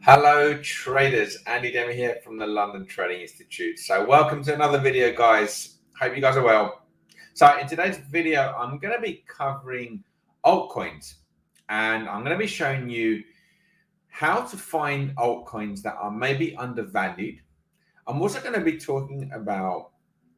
Hello traders, Andy Demi here from the London Trading Institute. So welcome to another video, guys. Hope you guys are well. So in today's video, I'm going to be covering altcoins, and I'm going to be showing you how to find altcoins that are maybe undervalued. I'm also going to be talking about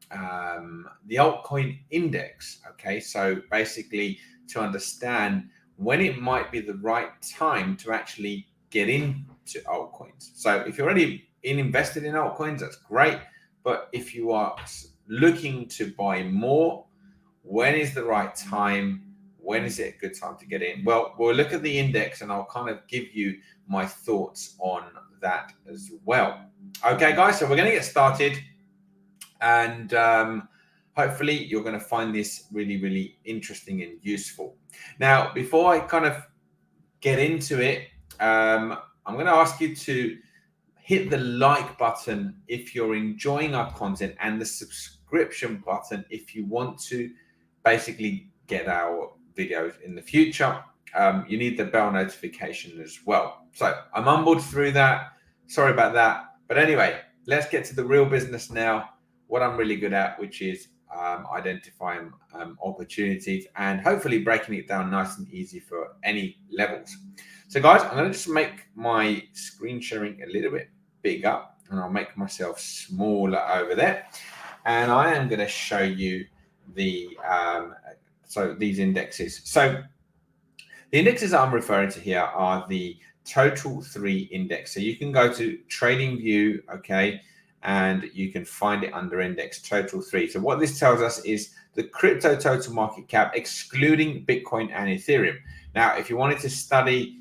the altcoin index. Okay, so basically to understand when it might be the right time to actually get into altcoins. So if you're already invested in altcoins, that's great. But if you are looking to buy more, when is the right time? When is it a good time to get in? Well, we'll look at the index and I'll kind of give you my thoughts on that as well. Okay, guys, so we're going to get started. And hopefully you're going to find this really interesting and useful. Now, before I kind of get into it, I'm going to ask you to hit the like button if you're enjoying our content, and the subscription button if you want to basically get our videos in the future. You need the bell notification as well. So I mumbled through that. Sorry about that. But anyway, let's get to the real business now. What I'm really good at, which is identifying opportunities and hopefully breaking it down nice and easy for any levels. So guys, I'm going to just make my screen sharing a little bit bigger, and I'll make myself smaller over there. And I am going to show you the so these indexes. So the indexes I'm referring to here are the total 3 index. So you can go to TradingView, okay, and you can find it under index total 3. So what this tells us is the crypto total market cap excluding Bitcoin and Ethereum. Now, if you wanted to study,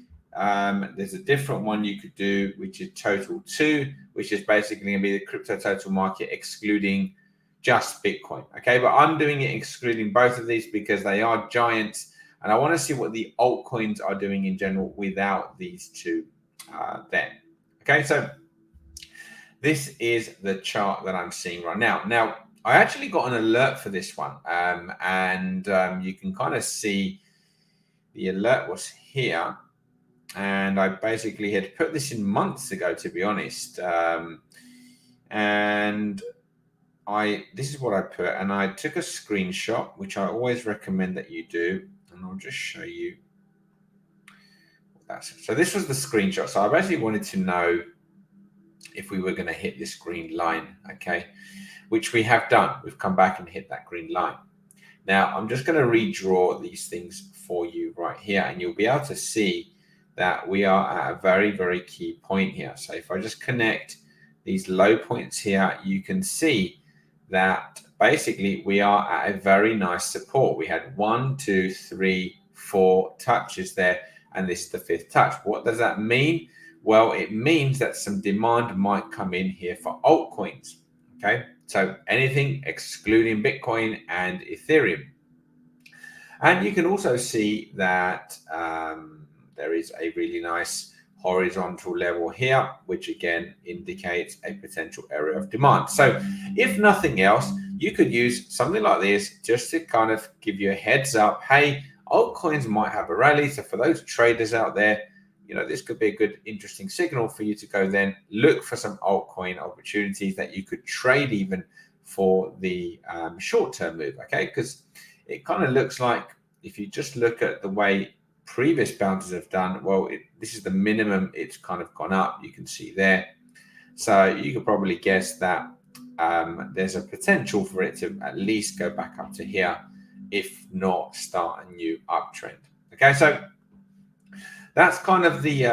there's a different one you could do, which is total 2, which is basically going to be the crypto total market excluding just Bitcoin. Okay, but I'm doing it excluding both of these because they are giants, and I want to see what the altcoins are doing in general without these two then. Okay, so this is the chart that I'm seeing right now. Now, I actually got an alert for this one, and you can kind of see the alert was here, and I basically had put this in months ago, to be honest. And this is what I put, and I took a screenshot, which I always recommend that you do, and I'll just show you. So this was the screenshot. So I basically wanted to know if we were going to hit this green line, okay, which we have done. We've come back and hit that green line. Now, I'm just going to redraw these things for you right here, and you'll be able to see that we are at a very key point here. So if I just connect these low points here, you can see that basically we are at a very nice support. We had 1, 2, 3, 4 touches there, and this is the 5th touch. What does that mean? Well, it means that some demand might come in here for altcoins. Okay, so anything excluding Bitcoin and Ethereum. And you can also see that there is a really nice horizontal level here, which again indicates a potential area of demand. So if nothing else, you could use something like this just to kind of give you a heads up. Hey, altcoins might have a rally. So for those traders out there, you know, this could be a good, interesting signal for you to go then look for some altcoin opportunities that you could trade even for the short-term move, okay? Because it kind of looks like, if you just look at the way previous bounces have done, well, this is the minimum. It's kind of gone up. You can see there. So you could probably guess that there's a potential for it to at least go back up to here, if not start a new uptrend. Okay, so that's kind of the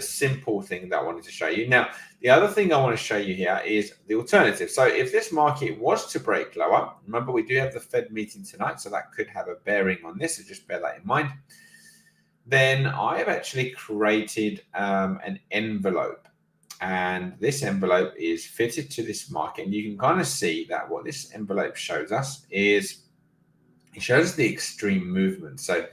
simple thing that I wanted to show you. Now, the other thing I want to show you here is the alternative. So if this market was to break lower, remember we do have the Fed meeting tonight, so that could have a bearing on this, so just bear that in mind. Then I have actually created an envelope, and this envelope is fitted to this market, and you can kind of see that what this envelope shows us is it shows the extreme movement. So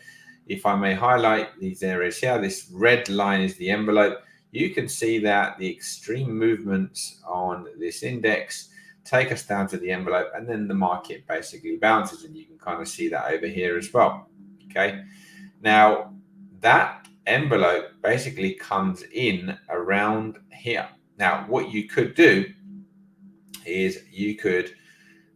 if I may highlight these areas here, this red line is the envelope. You can see that the extreme movements on this index take us down to the envelope, and then the market basically bounces, and you can kind of see that over here as well. Okay, now that envelope basically comes in around here. Now, what you could do is you could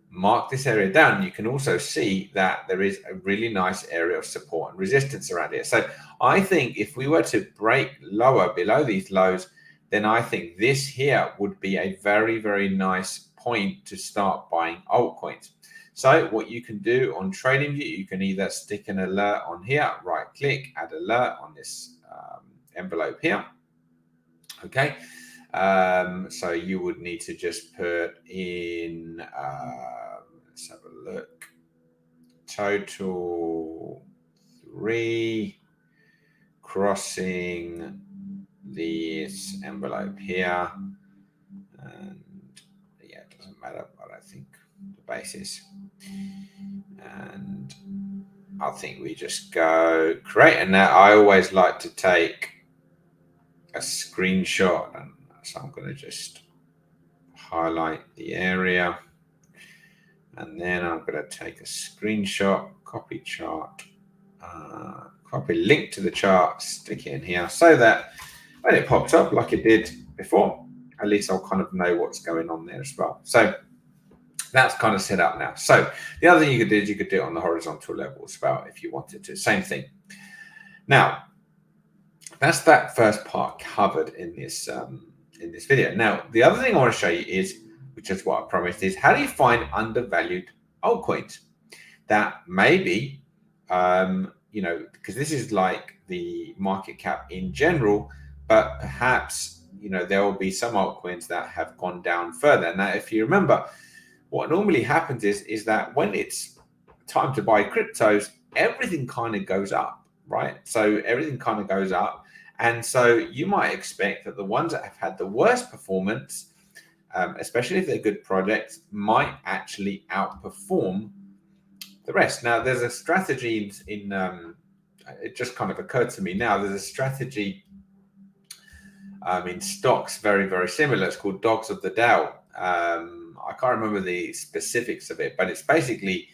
mark this area down. You can also see that there is a really nice area of support and resistance around here. So I think if we were to break lower below these lows, then I think this here would be a very, very nice point to start buying altcoins. So what you can do on TradingView, you can either stick an alert on here, right click, add alert on this envelope here. Okay. So you would need to just put in, let's have a look, total 3, crossing this envelope here, and yeah, it doesn't matter what I think the basis, and I think we just go create. And now I always like to take a screenshot, and so I'm going to just highlight the area, and then I'm going to take a screenshot, copy chart, copy link to the chart, stick it in here, so that when it pops up like it did before, at least I'll kind of know what's going on there as well. So that's kind of set up now. So the other thing you could do is you could do it on the horizontal level as well if you wanted to. Same thing. Now, that's that first part covered in this video. Now, the other thing I want to show you is, which is what I promised, is how do you find undervalued altcoins that maybe, because this is like the market cap in general, but perhaps, there will be some altcoins that have gone down further. Now, if you remember, what normally happens is that when it's time to buy cryptos, everything kind of goes up, right? So everything kind of goes up. And so you might expect that the ones that have had the worst performance, especially if they're good projects, might actually outperform the rest. Now, there's a strategy it just kind of occurred to me now, there's a strategy in stocks very, very similar. It's called Dogs of the Dow. I can't remember the specifics of it, but it's basically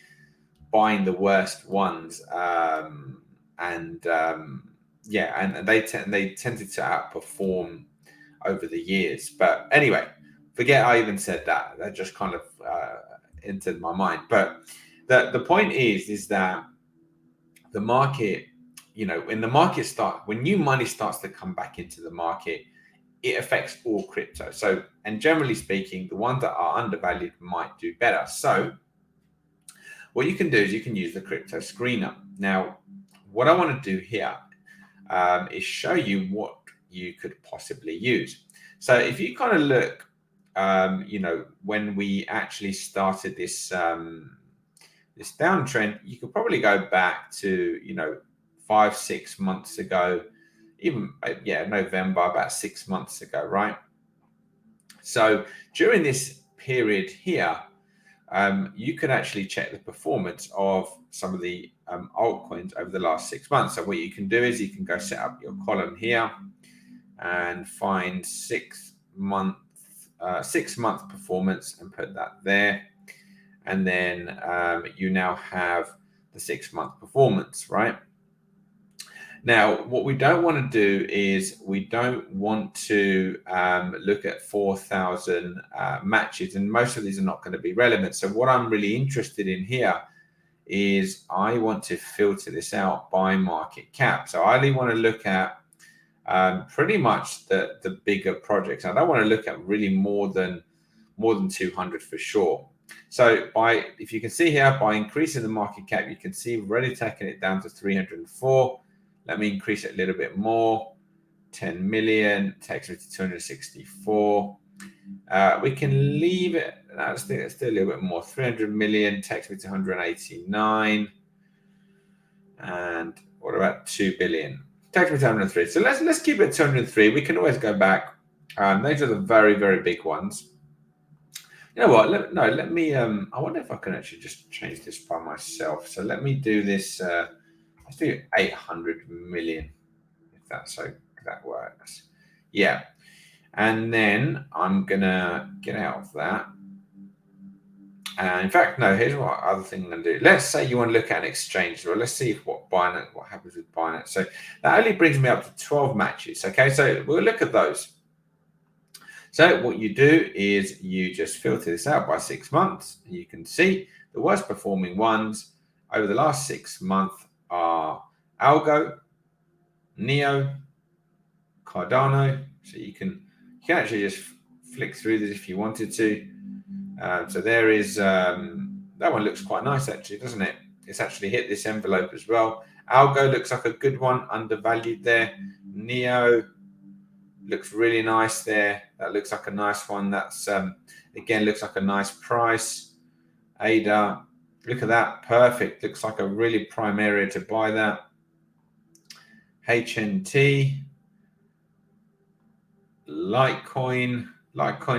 buying the worst ones. And they tended to outperform over the years. But anyway, forget I even said that. That just kind of entered my mind. But the point is that the market, when new money starts to come back into the market, it affects all crypto. So, and generally speaking, the ones that are undervalued might do better. So what you can do is you can use the crypto screener. Now, what I want to do here is show you what you could possibly use. So if you kind of look, when we actually started this this downtrend, you could probably go back to 5-6 months ago, even November, about 6 months ago, right? So during this period here, you can actually check the performance of some of the altcoins over the last 6 months. So what you can do is you can go set up your column here and find 6 month performance and put that there. And then you now have the 6 month performance, right? Now, what we don't want to do is we don't want to look at 4,000 matches, and most of these are not going to be relevant. So what I'm really interested in here is I want to filter this out by market cap. So I only want to look at pretty much the bigger projects. I don't want to look at really more than 200 for sure. So if you can see here, by increasing the market cap, you can see we've already taken it down to 304. Let me increase it a little bit more. 10 million takes me to 264. We can leave it. Let's do a little bit more. 300 million takes me to 189. And what about 2 billion? Takes me to 103. So let's keep it 203. We can always go back. Those are the very, very big ones. You know what? Let me. I wonder if I can actually just change this by myself. So let me do this. Let's do 800 million, if that works. Yeah. And then I'm gonna get out of that. In fact, no, here's what other thing I'm going to do. Let's say you want to look at an exchange. Well, let's see what happens with Binance. So that only brings me up to 12 matches. Okay, so we'll look at those. So what you do is you just filter this out by 6 months. You can see the worst performing ones over the last 6 months are Algo, Neo, Cardano. So you can actually just flick through this if you wanted to. So there is that one looks quite nice actually, doesn't it? It's actually hit this envelope as well. Algo looks like a good one, undervalued there. Neo looks really nice there. That looks like a nice one. That's again looks like a nice price. Ada, look at that, perfect. Looks like a really prime area to buy that. HNT, Litecoin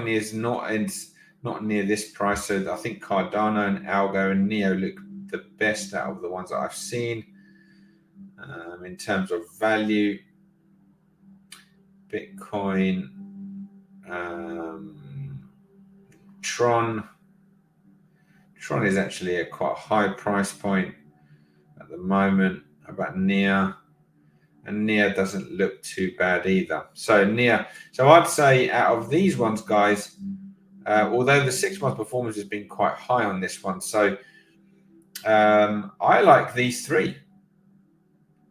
is not near this price. So I think Cardano and Algo and Neo look the best out of the ones that I've seen in terms of value. Bitcoin, Tron is actually a quite high price point at the moment. How about Nia? And Nia doesn't look too bad either. So I'd say out of these ones, guys, although the 6 month performance has been quite high on this one, so I like these three.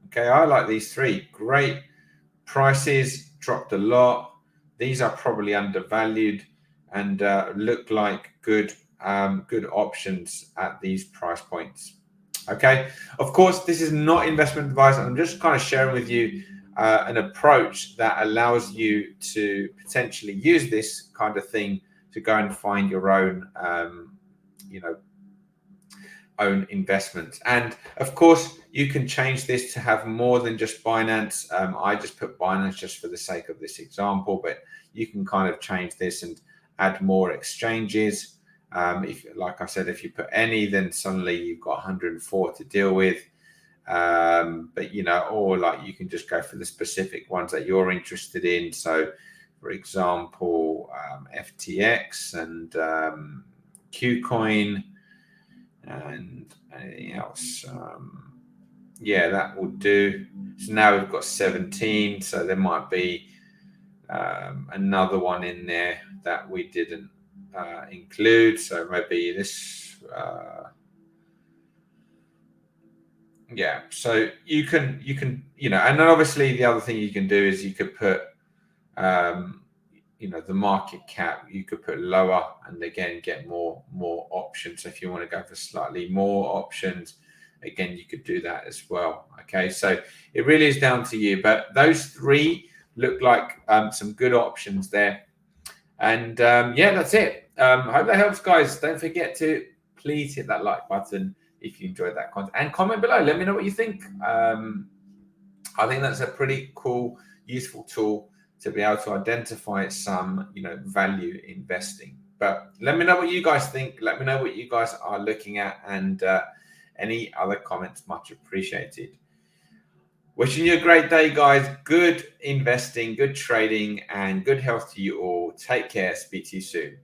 Okay, I like these three. Great prices, dropped a lot. These are probably undervalued and look like good options at these price points. Okay, of course, this is not investment advice. I'm just kind of sharing with you an approach that allows you to potentially use this kind of thing to go and find your own, own investments. And of course, you can change this to have more than just Binance. I just put Binance just for the sake of this example, but you can kind of change this and add more exchanges. If, like I said, if you put any, then suddenly you've got 104 to deal with. But or like you can just go for the specific ones that you're interested in. So, for example, FTX and KuCoin and anything else. Yeah, that will do. So now we've got 17. So there might be another one in there that we didn't include. So maybe this. Yeah, so you can and then obviously the other thing you can do is you could put the market cap, you could put lower and again get more options. So if you want to go for slightly more options, again you could do that as well. Okay, so it really is down to you, but those three look like some good options there. And yeah, that's it. Hope that helps, guys. Don't forget to please hit that like button if you enjoyed that content and comment below. Let me know what you think. I think that's a pretty cool, useful tool to be able to identify some, value investing. But let me know what you guys think. Let me know what you guys are looking at, and any other comments much appreciated. Wishing you a great day, guys. Good investing, good trading, and good health to you all. Take care. Speak to you soon.